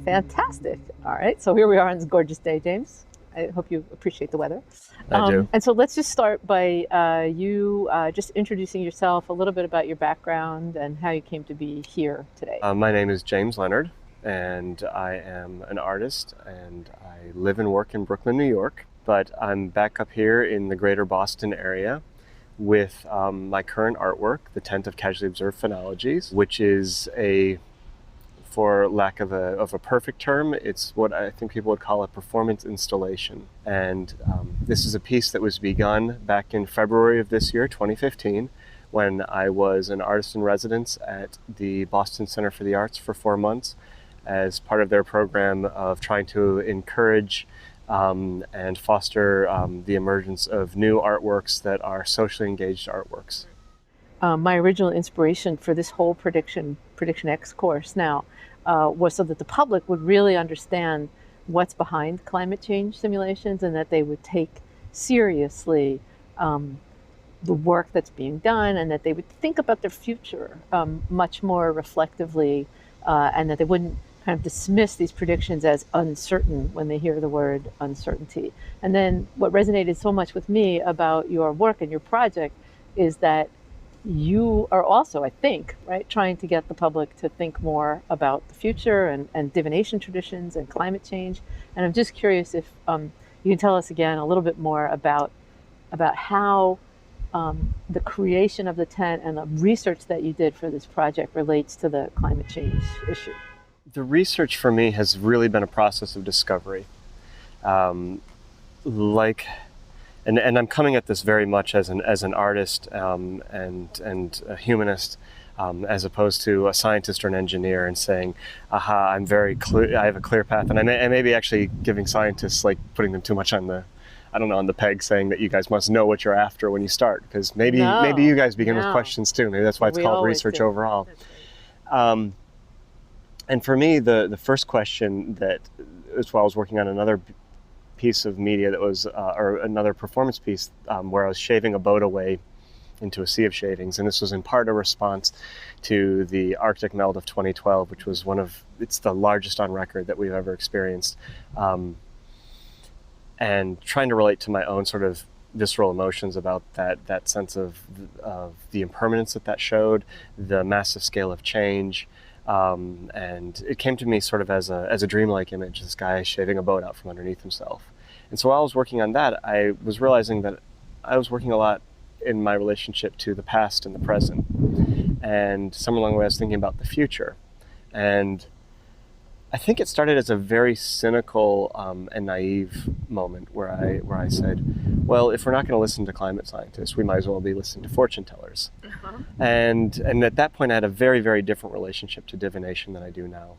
Fantastic. All right, so here we are on this gorgeous day, James. I hope you appreciate the weather. I do. And so let's just start by you just introducing yourself, a little bit about your background and how you came to be here today. My name is James Leonard, and I am an artist, and I live and work in Brooklyn, New York, but I'm back up here in the greater Boston area with my current artwork, The Tent of Casually Observed Phenologies, which is for lack of a perfect term, it's what I think people would call a performance installation. And this is a piece that was begun back in February of this year, 2015, when I was an artist in residence at the Boston Center for the Arts for 4 months as part of their program of trying to encourage and foster the emergence of new artworks that are socially engaged artworks. My original inspiration for this whole Prediction X course now was so that the public would really understand what's behind climate change simulations, and that they would take seriously the work that's being done, and that they would think about their future much more reflectively, and that they wouldn't kind of dismiss these predictions as uncertain when they hear the word uncertainty. And then what resonated so much with me about your work and your project is that you are also, I think, right, trying to get the public to think more about the future and divination traditions and climate change. And I'm just curious if you can tell us again a little bit more about how the creation of the tent and the research that you did for this project relates to the climate change issue. The research for me has really been a process of discovery. And I'm coming at this very much as an artist and a humanist, as opposed to a scientist or an engineer, and saying, "Aha, I'm very clear. I have a clear path." And I may be actually giving scientists, like, putting them too much on the peg, saying that you guys must know what you're after when you start, because maybe you guys begin with questions too. Maybe that's why it's called research overall. And for me, the first question that is while I was working on another piece of media that was, or another performance piece where I was shaving a boat away into a sea of shavings, and this was in part a response to the Arctic melt of 2012, which was it's the largest on record that we've ever experienced, and trying to relate to my own sort of visceral emotions about that sense of the impermanence that showed, the massive scale of change. And it came to me sort of as a dreamlike image, this guy shaving a boat out from underneath himself. And so while I was working on that, I was realizing that I was working a lot in my relationship to the past and the present. And somewhere along the way I was thinking about the future. And I think it started as a very cynical and naive moment where I said, well, if we're not going to listen to climate scientists, we might as well be listening to fortune tellers. Uh-huh. And at that point, I had a very, very different relationship to divination than I do now.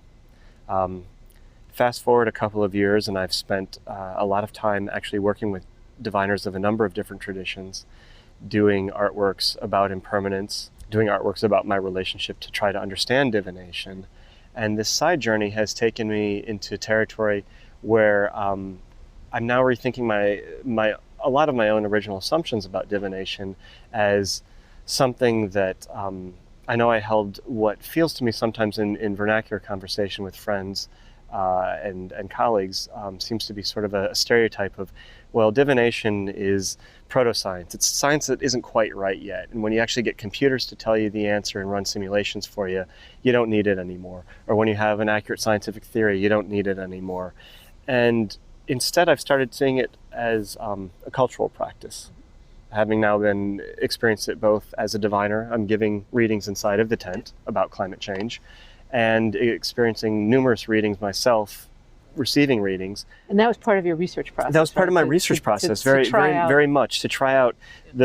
Fast forward a couple of years, and I've spent a lot of time actually working with diviners of a number of different traditions, doing artworks about impermanence, doing artworks about my relationship to try to understand divination. And this side journey has taken me into territory where I'm now rethinking a lot of my own original assumptions about divination as something that I know I held what feels to me sometimes in vernacular conversation with friends and colleagues seems to be sort of a stereotype of, well, divination is proto-science. It's science that isn't quite right yet. And when you actually get computers to tell you the answer and run simulations for you, you don't need it anymore. Or when you have an accurate scientific theory, you don't need it anymore. And instead, I've started seeing it as a cultural practice. Having now experienced it both as a diviner, I'm giving readings inside of the tent about climate change, and experiencing numerous readings myself, receiving readings. And that was part of your research process. That was part of my research process, very much, to try out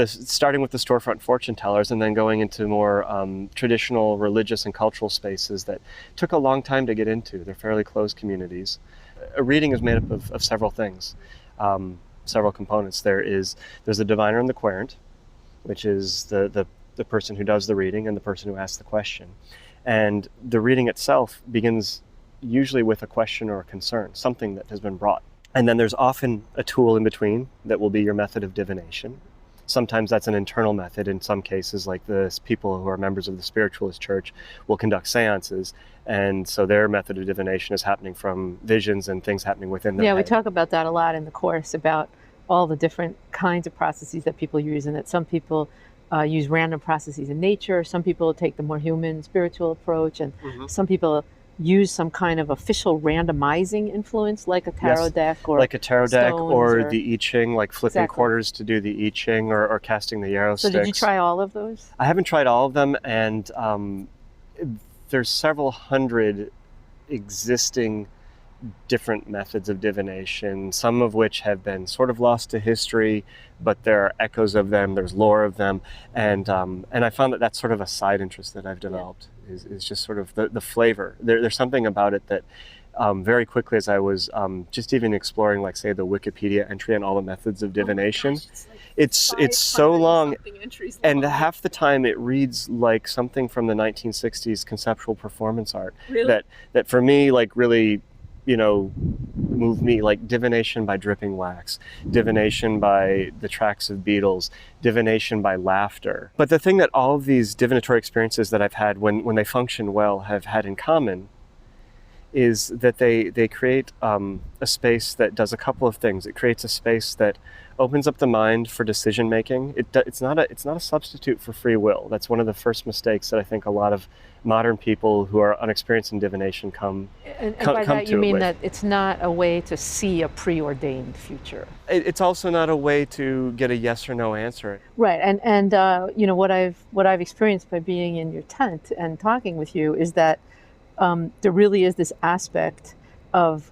starting with the storefront fortune tellers and then going into more traditional religious and cultural spaces that took a long time to get into. They're fairly closed communities. A reading is made up of several things, several components. There's the diviner and the querent, which is the person who does the reading and the person who asks the question. And the reading itself begins usually with a question or a concern, something that has been brought. And then there's often a tool in between that will be your method of divination. Sometimes that's an internal method. In some cases, like the people who are members of the spiritualist church will conduct seances, and so their method of divination is happening from visions and things happening within their Yeah, we head. talk about that a lot in the course, about all the different kinds of processes that people use, and that some people use random processes in nature, some people take the more human, spiritual approach, and some people use some kind of official randomizing influence, like a tarot Yes, deck or like a tarot deck stones or the I Ching, like flipping Exactly. quarters to do the I Ching, or casting the yarrow So sticks. did you try all of those? I haven't tried all of them, and there's several hundred existing different methods of divination, some of which have been sort of lost to history, but there are echoes of them, there's lore of them, and I found that that's sort of a side interest that I've developed, is just sort of the flavor. There's something about it that very quickly, as I was just even exploring, like, say, the Wikipedia entry on all the methods of divination, it's so long, and half the time it reads like something from the 1960s conceptual performance art. Really? That for me, like, really, moved me, like divination by dripping wax, divination by the tracks of beetles, divination by laughter. But the thing that all of these divinatory experiences that I've had, when they function well, have had in common is that they create a space that does a couple of things. It creates a space that opens up the mind for decision making. It's not a substitute for free will. That's one of the first mistakes that I think a lot of modern people who are unexperienced in divination come By that to you it mean with. that it's not a way to see a preordained future. It's also not a way to get a yes or no answer. Right, and what I've experienced by being in your tent and talking with you is that there really is this aspect of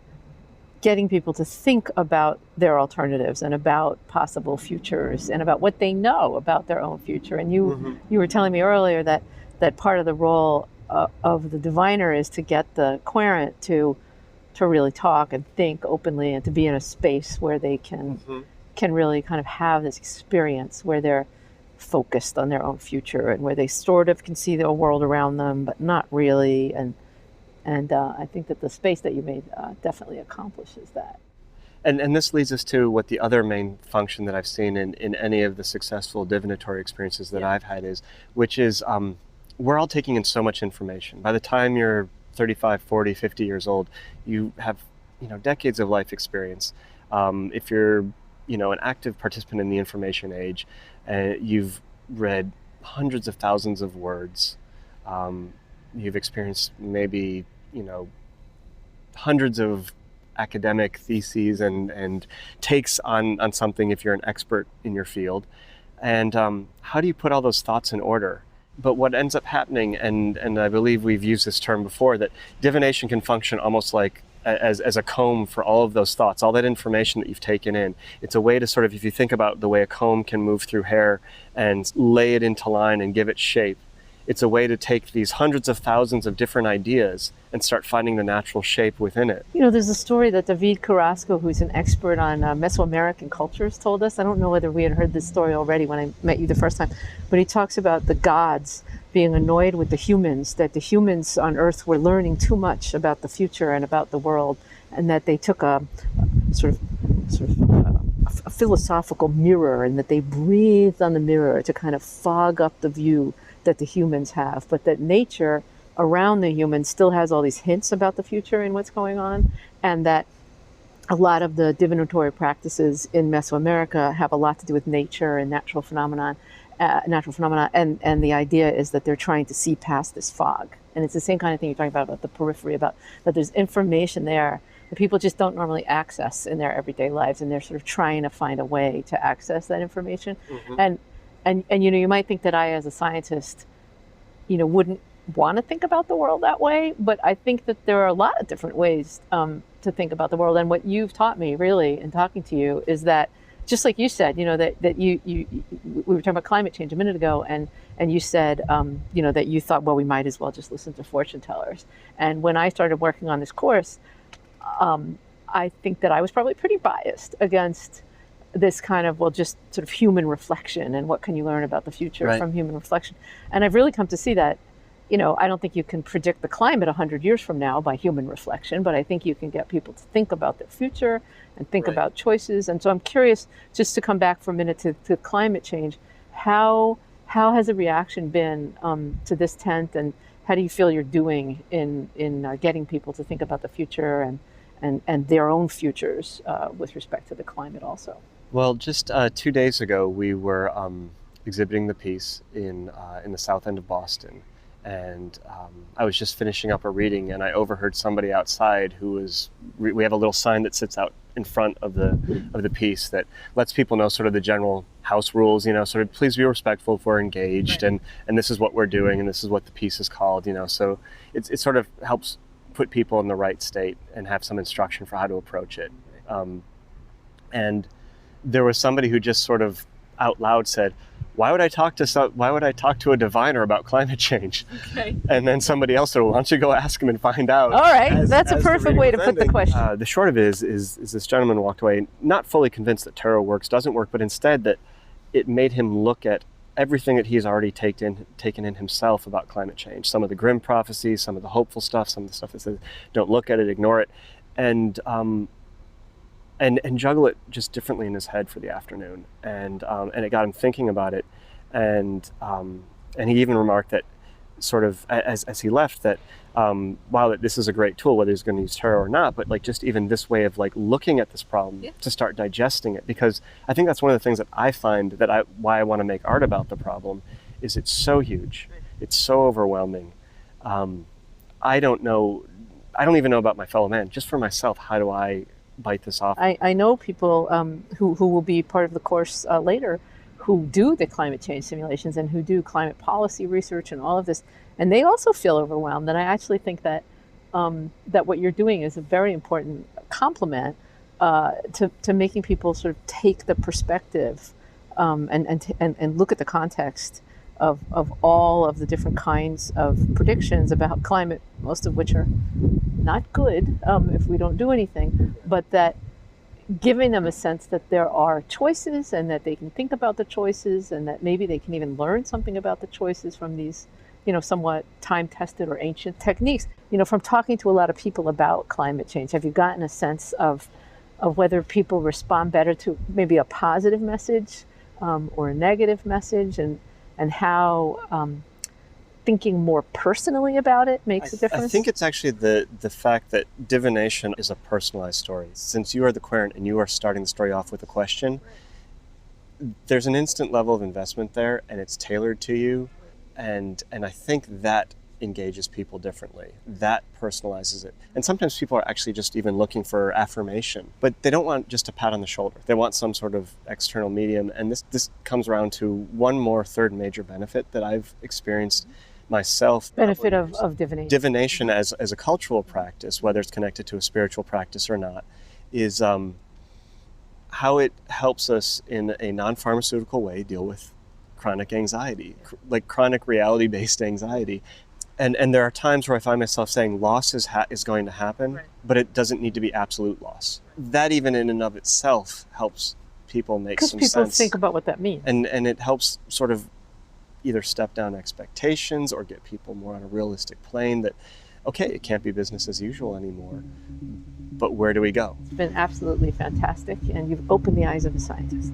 getting people to think about their alternatives and about possible futures and about what they know about their own future. And you were telling me earlier that part of the role of the diviner is to get the querent to really talk and think openly, and to be in a space where they can really kind of have this experience where they're focused on their own future, and where they sort of can see the world around them but not really. And I think that the space that you made definitely accomplishes that. And this leads us to what the other main function that I've seen in any of the successful divinatory experiences that I've had is, which is, we're all taking in so much information. By the time you're 35, 40, 50 years old, you have, decades of life experience. If you're, an active participant in the information age, you've read hundreds of thousands of words. You've experienced maybe, hundreds of academic theses and takes on something if you're an expert in your field. And how do you put all those thoughts in order? But what ends up happening, and I believe we've used this term before, that divination can function almost like as a comb for all of those thoughts, all that information that you've taken in. It's a way to sort of, if you think about the way a comb can move through hair and lay it into line and give it shape, it's a way to take these hundreds of thousands of different ideas and start finding the natural shape within it. There's a story that David Carrasco, who's an expert on Mesoamerican cultures, told us. I don't know whether we had heard this story already when I met you the first time, but he talks about the gods being annoyed with the humans, that the humans on Earth were learning too much about the future and about the world, and that they took a philosophical mirror, and that they breathed on the mirror to kind of fog up the view that the humans have, but that nature around the humans still has all these hints about the future and what's going on, and that a lot of the divinatory practices in Mesoamerica have a lot to do with nature and natural phenomena, and the idea is that they're trying to see past this fog. And it's the same kind of thing you're talking about the periphery, about that there's information there that people just don't normally access in their everyday lives, and they're sort of trying to find a way to access that information. And you might think that I, as a scientist, wouldn't want to think about the world that way, but I think that there are a lot of different ways to think about the world. And what you've taught me, really, in talking to you, is that, just like you said, that we were talking about climate change a minute ago, and you said, that you thought, well, we might as well just listen to fortune tellers. And when I started working on this course, I think that I was probably pretty biased against this kind of, just sort of human reflection, and what can you learn about the future from human reflection. And I've really come to see that I don't think you can predict the climate 100 years from now by human reflection, but I think you can get people to think about their future and think about choices. And so I'm curious, just to come back for a minute to climate change, how has the reaction been to this tent, and how do you feel you're doing in getting people to think about the future and their own futures with respect to the climate also? Well, just 2 days ago, we were exhibiting the piece in the south end of Boston, and I was just finishing up a reading, and I overheard somebody outside who was. We have a little sign that sits out in front of the piece that lets people know sort of the general house rules. Sort of please be respectful if we're engaged, and this is what we're doing, and this is what the piece is called. So it sort of helps put people in the right state and have some instruction for how to approach it. And there was somebody who just sort of out loud said, why would I talk to a diviner about climate change? Okay. And then somebody else said, well, why don't you go ask him and find out? All right, that's a perfect way to put the question. The short of it is this gentleman walked away not fully convinced that tarot doesn't work, but instead that it made him look at everything that he's already taken in himself about climate change. Some of the grim prophecies, some of the hopeful stuff, some of the stuff that says, don't look at it, ignore it. And juggle it just differently in his head for the afternoon, and it got him thinking about it, and he even remarked that, sort of as he left, that while this is a great tool, whether he's going to use tarot or not, but like just even this way of like looking at this problem to start digesting it, because I think that's one of the things that I find why I want to make art about the problem, is it's so huge, it's so overwhelming. I don't even know about my fellow man. Just for myself, how do I bite this off? I know people who will be part of the course later, who do the climate change simulations and who do climate policy research and all of this, and they also feel overwhelmed. And I actually think that that what you're doing is a very important complement to making people sort of take the perspective and look at the context of all of the different kinds of predictions about climate, most of which are not good if we don't do anything, but that giving them a sense that there are choices and that they can think about the choices, and that maybe they can even learn something about the choices from these, somewhat time-tested or ancient techniques. From talking to a lot of people about climate change, have you gotten a sense of whether people respond better to maybe a positive message or a negative message, and how thinking more personally about it makes a difference? I think it's actually the fact that divination is a personalized story. Since you are the querent and you are starting the story off with a question, there's an instant level of investment there, and it's tailored to you, and I think that engages people differently. That personalizes it. And sometimes people are actually just even looking for affirmation, but they don't want just a pat on the shoulder. They want some sort of external medium, and this comes around to one more third major benefit that I've experienced myself. Benefit of divination. Divination as a cultural practice, whether it's connected to a spiritual practice or not, is how it helps us in a non-pharmaceutical way deal with chronic anxiety, like chronic reality-based anxiety. And there are times where I find myself saying loss is going to happen, but it doesn't need to be absolute loss. That even in and of itself helps people make some sense. Because people think about what that means. And it helps sort of either step down expectations or get people more on a realistic plane that, okay, it can't be business as usual anymore, but where do we go? It's been absolutely fantastic, and you've opened the eyes of a scientist.